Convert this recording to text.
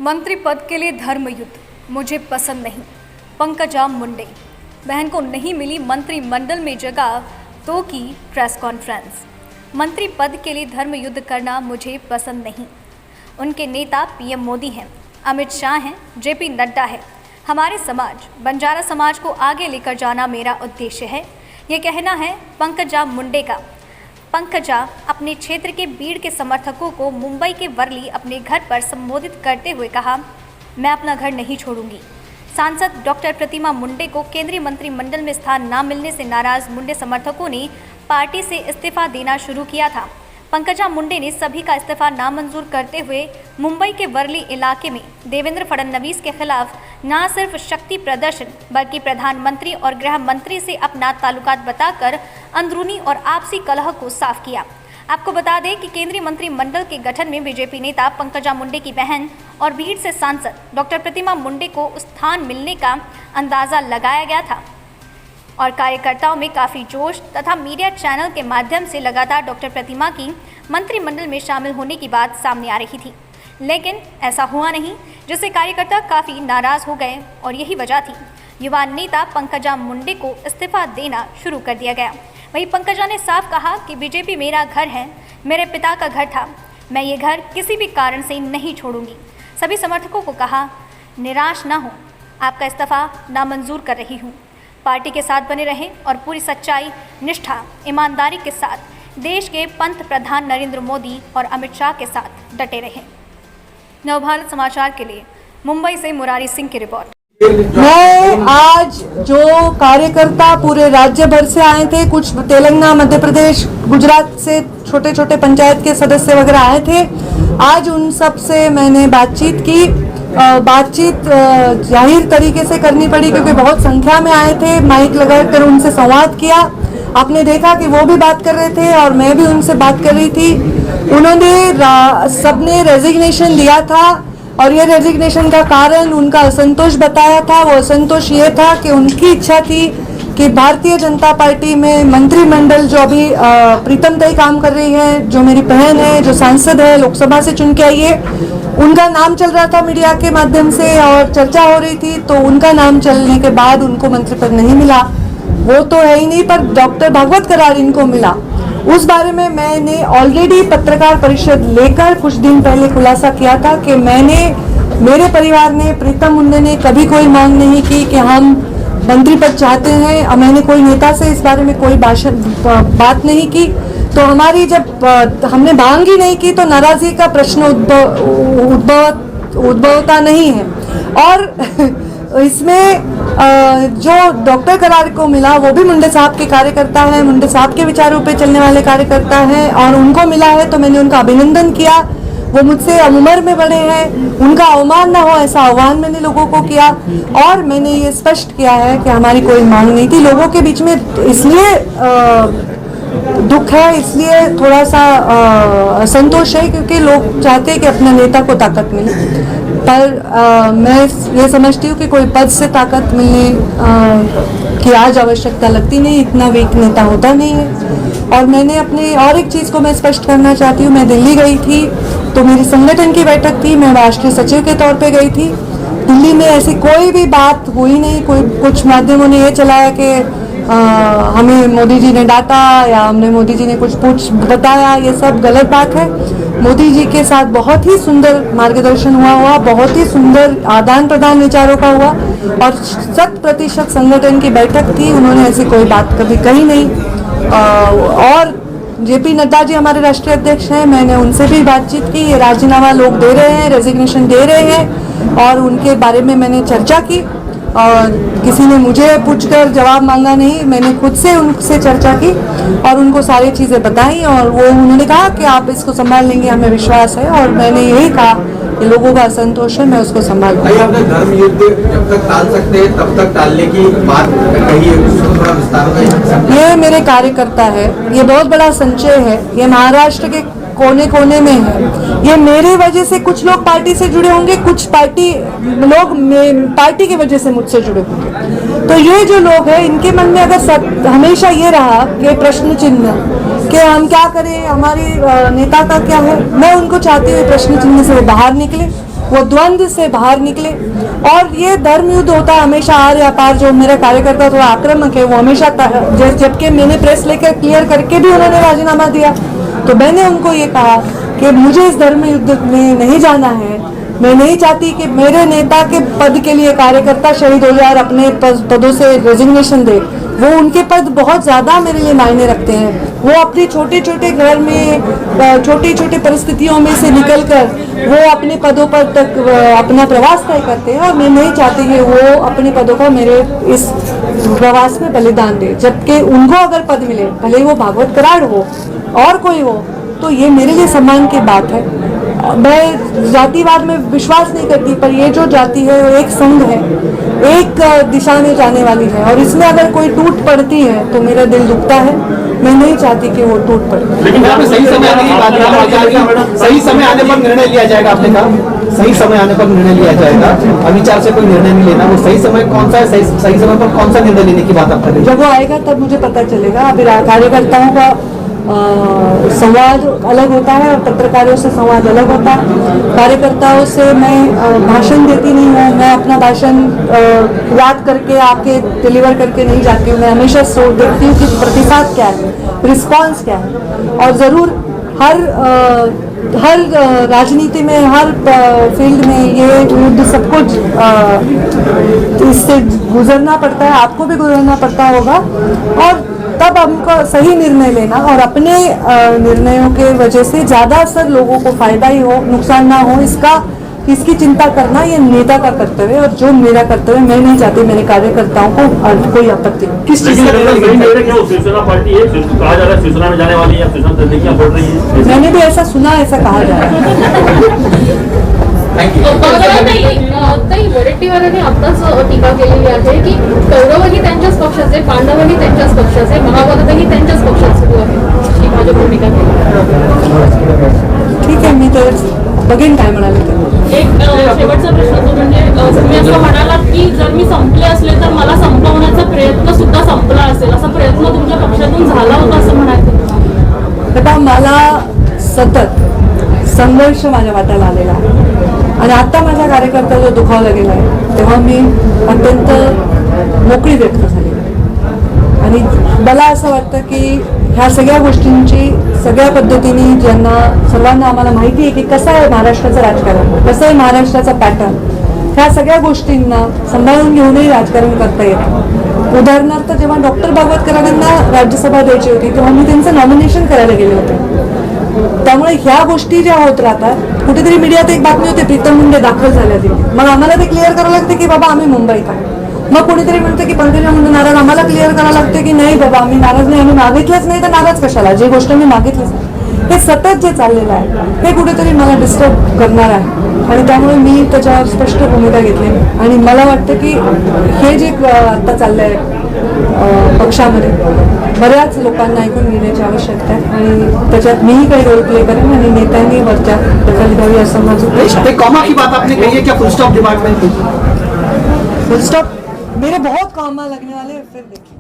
मंत्री पद के लिए धर्म युद्ध मुझे पसंद नहीं। पंकजा मुंडे। बहन को नहीं मिली मंत्रिमंडल में जगह तो की प्रेस कॉन्फ्रेंस। मंत्री पद के लिए धर्म युद्ध करना मुझे पसंद नहीं। उनके नेता पीएम मोदी हैं, अमित शाह हैं, जेपी नड्डा है। हमारे समाज बंजारा समाज को आगे लेकर जाना मेरा उद्देश्य है, ये कहना है पंकजा मुंडे का। पंकजा अपने क्षेत्र के बीड़ के समर्थकों को मुंबई के वर्ली अपने घर पर संबोधित करते हुए कहा, मैं अपना घर नहीं छोड़ूंगी। सांसद डॉक्टर प्रतिमा मुंडे को केंद्रीय मंत्रिमंडल में स्थान न मिलने से नाराज मुंडे समर्थकों ने पार्टी से इस्तीफा देना शुरू किया था। पंकजा मुंडे ने सभी का इस्तीफा नामंजूर करते हुए मुंबई के वर्ली इलाके में देवेंद्र फडणवीस के खिलाफ न सिर्फ शक्ति प्रदर्शन बल्कि प्रधानमंत्री और गृह मंत्री से अपना ताल्लुकात बताकर अंदरूनी और आपसी कलह को साफ किया। आपको बता दें कि केंद्रीय मंत्रिमंडल के गठन में बीजेपी नेता पंकजा मुंडे की बहन और भीड़ से सांसद डॉक्टर प्रतिमा मुंडे को स्थान मिलने का अंदाजा लगाया गया था और कार्यकर्ताओं में काफ़ी जोश तथा मीडिया चैनल के माध्यम से लगातार डॉक्टर प्रतिमा की मंत्रिमंडल में शामिल होने की बात सामने आ रही थी, लेकिन ऐसा हुआ नहीं, जिससे कार्यकर्ता काफ़ी नाराज हो गए और यही वजह थी युवा नेता पंकजा मुंडे को इस्तीफा देना शुरू कर दिया गया। वहीं पंकजा ने साफ कहा कि बीजेपी मेरा घर है, मेरे पिता का घर था, मैं ये घर किसी भी कारण से नहीं छोड़ूंगी। सभी समर्थकों को कहा, निराश न हो, आपका इस्तीफा नामंजूर कर रही हूँ। पार्टी के साथ बने रहें और पूरी सच्चाई, निष्ठा, ईमानदारी के साथ देश के पंत प्रधान नरेंद्र मोदी और अमित शाह के साथ डटे रहें। नवभारत समाचार के लिए मुंबई से मुरारी सिंह की रिपोर्ट। मैं आज जो कार्यकर्ता पूरे राज्य भर से आए थे, कुछ तेलंगाना, मध्य प्रदेश, गुजरात से छोटे छोटे पंचायत के सदस्य वगैरह आए थे, आज उन सब से मैंने बातचीत की। बातचीत जाहिर तरीके से करनी पड़ी क्योंकि बहुत संख्या में आए थे। माइक लगाकर उनसे संवाद किया। आपने देखा कि वो भी बात कर रहे थे और मैं भी उनसे बात कर रही थी। उन्होंने सबने रेजिग्नेशन दिया था और ये रेजिग्नेशन का कारण उनका असंतोष बताया था। वो असंतोष ये था कि उनकी इच्छा थी कि भारतीय जनता पार्टी में मंत्रिमंडल जो अभी प्रीतम दई काम कर रही है, जो मेरी बहन है, जो सांसद है, लोकसभा से चुन के आई है, उनका नाम चल रहा था मीडिया के माध्यम से और चर्चा हो रही थी, तो उनका नाम चलने के बाद उनको मंत्री पद नहीं मिला। वो तो है ही नहीं, पर डॉक्टर भागवत करार इनको मिला। उस बारे में मैंने ऑलरेडी पत्रकार परिषद लेकर कुछ दिन पहले खुलासा किया था कि मेरे परिवार ने, प्रीतम मुंडे ने कभी कोई मांग नहीं की कि हम मंत्री पद चाहते हैं। और मैंने कोई नेता से इस बारे में कोई बात नहीं की। तो हमारी जब हमने मांग ही नहीं की तो नाराजगी का प्रश्न उद्भवता नहीं है। और इसमें जो डॉक्टर करार को मिला वो भी मुंडे साहब के कार्यकर्ता हैं, मुंडे साहब के विचारों पे चलने वाले कार्यकर्ता हैं और उनको मिला है तो मैंने उनका अभिनंदन किया। वो मुझसे उम्र में बड़े हैं, उनका अवमान ना हो ऐसा आह्वान मैंने लोगों को किया और मैंने ये स्पष्ट किया है कि हमारी कोई मांग नहीं थी। लोगों के बीच में इसलिए दुख है, इसलिए थोड़ा सा असंतोष है क्योंकि लोग चाहते हैं कि अपने नेता को ताकत मिले, पर मैं ये समझती हूँ कि कोई पद से ताकत मिलने की आज आवश्यकता लगती नहीं, इतना वीक नेता होता नहीं है। और मैंने अपने और एक चीज़ को मैं स्पष्ट करना चाहती हूँ, मैं दिल्ली गई थी तो मेरी संगठन की बैठक थी, मैं राष्ट्रीय सचिव के तौर पे गई थी। दिल्ली में ऐसी कोई भी बात हुई नहीं। कुछ माध्यमों ने ये चलाया कि हमें मोदी जी ने डांटा या हमने मोदी जी ने कुछ बताया, ये सब गलत बात है। मोदी जी के साथ बहुत ही सुंदर मार्गदर्शन हुआ, बहुत ही सुंदर आदान प्रदान विचारों का हुआ और 100% संगठन की बैठक थी। उन्होंने ऐसी कोई बात कभी कही नहीं। और जेपी नड्डा जी हमारे राष्ट्रीय अध्यक्ष हैं, मैंने उनसे भी बातचीत की। ये राजीनामा लोग दे रहे हैं, रेजिग्नेशन दे रहे हैं और उनके बारे में मैंने चर्चा की और किसी ने मुझे पूछकर जवाब मांगा नहीं, मैंने खुद से उनसे चर्चा की और उनको सारी चीज़ें बताई और वो उन्होंने कहा कि आप इसको संभाल लेंगे, हमें विश्वास है। और मैंने यही कहा कि लोगों का असंतोष है, मैं उसको संभाल लूंगा। अपने धर्म युद्ध जब तक टाल सकते हैं तब तक टालने की बात कही है, उसको थोड़ा विस्तार में। ये मेरे कार्यकर्ता है, ये बहुत बड़ा संचय है, ये महाराष्ट्र के कोने कोने में है। ये मेरी वजह से कुछ लोग पार्टी से जुड़े होंगे, कुछ लोग पार्टी की वजह से मुझसे जुड़े होंगे। तो ये जो लोग हैं इनके मन में अगर हमेशा ये रहा कि प्रश्न चिन्ह कि हम क्या करें, हमारी नेता का क्या है, मैं उनको चाहती हूँ प्रश्न चिन्ह से बाहर निकले वो द्वंद्व से बाहर निकले। और ये धर्म युद्ध होता है हमेशा आर या पार। जो मेरा कार्यकर्ता थोड़ा आक्रामक है वो हमेशा जबकि मैंने प्रेस लेकर क्लियर करके भी उन्होंने राजीनामा दिया, तो मैंने उनको ये कहा कि मुझे इस धर्म युद्ध में नहीं जाना है। मैं नहीं चाहती कि मेरे नेता के पद के लिए कार्यकर्ता शहीद हो जाए और अपने पदों से रेजिग्नेशन दे। वो उनके पद बहुत ज़्यादा मेरे लिए मायने रखते हैं। वो अपने छोटे छोटे घर में छोटी छोटी परिस्थितियों में से निकलकर वो अपने पदों पर तक अपना प्रवास तय करते हैं, और मैं नहीं चाहती कि वो अपने पदों का मेरे इस प्रवास में बलिदान दे। जबकि उनको अगर पद मिले, भले ही वो भागवत कराड़ हो और कोई हो, तो ये मेरे लिए सम्मान की बात है। मैं जातिवाद में विश्वास नहीं करती, पर ये जो जाति है वो एक संघ है, एक दिशा में जाने वाली है, और इसमें अगर कोई टूट पड़ती है तो मेरा दिल दुखता है। मैं नहीं चाहती कि वो टूट पड़े। लेकिन यहाँ पे सही समय आने की बात है, सही समय आने पर निर्णय लिया जाएगा। आपने कहा सही समय आने पर निर्णय लिया जाएगा, अविचार से कोई निर्णय नहीं लेना। वो सही समय कौन सा है, सही समय पर कौन सा निर्णय लेने की बात आप कर रहे हैं? जब वो आएगा तब मुझे पता चलेगा। अभी कार्यकर्ताओं का संवाद अलग होता है और पत्रकारों से संवाद अलग होता है। कार्यकर्ताओं से मैं भाषण देती नहीं हूँ, मैं अपना भाषण याद करके आके डिलीवर करके नहीं जाती हूँ। मैं हमेशा देखती हूँ कि प्रतिसाद क्या है, रिस्पांस क्या है। और ज़रूर हर राजनीति में, हर फील्ड में ये युद्ध सबको इससे गुजरना पड़ता है, आपको भी गुजरना पड़ता होगा। और तब हमको सही निर्णय लेना और अपने निर्णयों के वजह से ज़्यादा असर लोगों को फायदा ही हो, नुकसान ना हो, इसकी चिंता करना ये नेता का कर्तव्य है। और जो मेरा कर्तव्य, मैं नहीं चाहती मेरे कार्यकर्ताओं को कोई आपत्ति। किस चीज़ का शिवसेना पार्टी है, कहा जा रहा है शिवसेना में जाने वाली है, शिवसेना रणनीतियां बढ़ रही है? मैंने भी ऐसा सुना, ऐसा कहा जा रहा है। ताई वडेट्टीवारांनी आताच टीका केलेली आहे की कौरवही त्यांच्याच पक्षाचे, पांडवही त्यांच्याच पक्षाचे, महाभारतही त्यांच्याच पक्षाचे आहे, अशी भाजप भूमिका केली। ठीक आहे, मी तर बघेन काय म्हणाले ते। एक शेवटचा प्रश्न तो म्हणजे तुम्ही असं म्हणालात की जर मी संपले असले तर मला संपवण्याचा प्रयत्न सुद्धा संपला असेल, असा प्रयत्न तुमच्या पक्षातून झाला होता असं म्हणायचं? आता मला सतत संघर्ष माझ्या वाट्याला आलेला आहे आणि आता माझ्या कार्यकर्ता जो दुखावला गेला आहे तेव्हा मी अत्यंत मोकळी व्यक्त झाली आणि मला असं वाटतं की ह्या सगळ्या गोष्टींची सगळ्या पद्धतीने सर्वांना आम्हाला माहिती आहे की कसं आहे महाराष्ट्राचं राजकारण, कसं आहे महाराष्ट्राचा पॅटर्न, ह्या सगळ्या गोष्टींना सांभाळून घेऊनही राजकारण करता येतं। उदाहरणार्थ जेव्हा डॉक्टर भागवत कराडांना राज्यसभा द्यायची होती तेव्हा मी त्यांचं नॉमिनेशन करायला गेले होते। त्यामुळे ह्या गोष्टी ज्या होत राहतात, कुठेतरी मीडियात एक बातमी होते प्रीतम मुंडे दाखल झाल्या ती, मग आम्हाला ते क्लिअर करावं लागते की बाबा आम्ही मुंबईत आहे। मग कोणीतरी म्हणतं की पंकजा मुंडे नाराज, आम्हाला क्लिअर करावं लागते की नाही बाबा आम्ही नाराज नाही, आम्ही मागितलंच नाही तर नाराज कशाला, जी गोष्ट मी मागितलीच नाही। हे सतत जे चाललेलं आहे हे कुठेतरी मला डिस्टर्ब करणार आहे आणि त्यामुळे मी त्याच्यावर स्पष्ट भूमिका घेतली आणि मला वाटतं की हे जे आता चाललंय पक्षामध्ये बऱ्याच लोकांना ऐकून घेण्याची आवश्यकता आहे आणि त्याच्यात मीही काही रोल प्ले करेन आणि नेत्यांनी वरच्या दखल घ्यावी असं माझं उद्देश आहे। कॉमा की बात आपने कही है, क्या full stop department? Full stop मेरे बहुत कॉमा लगने वाले, फिर देखिए।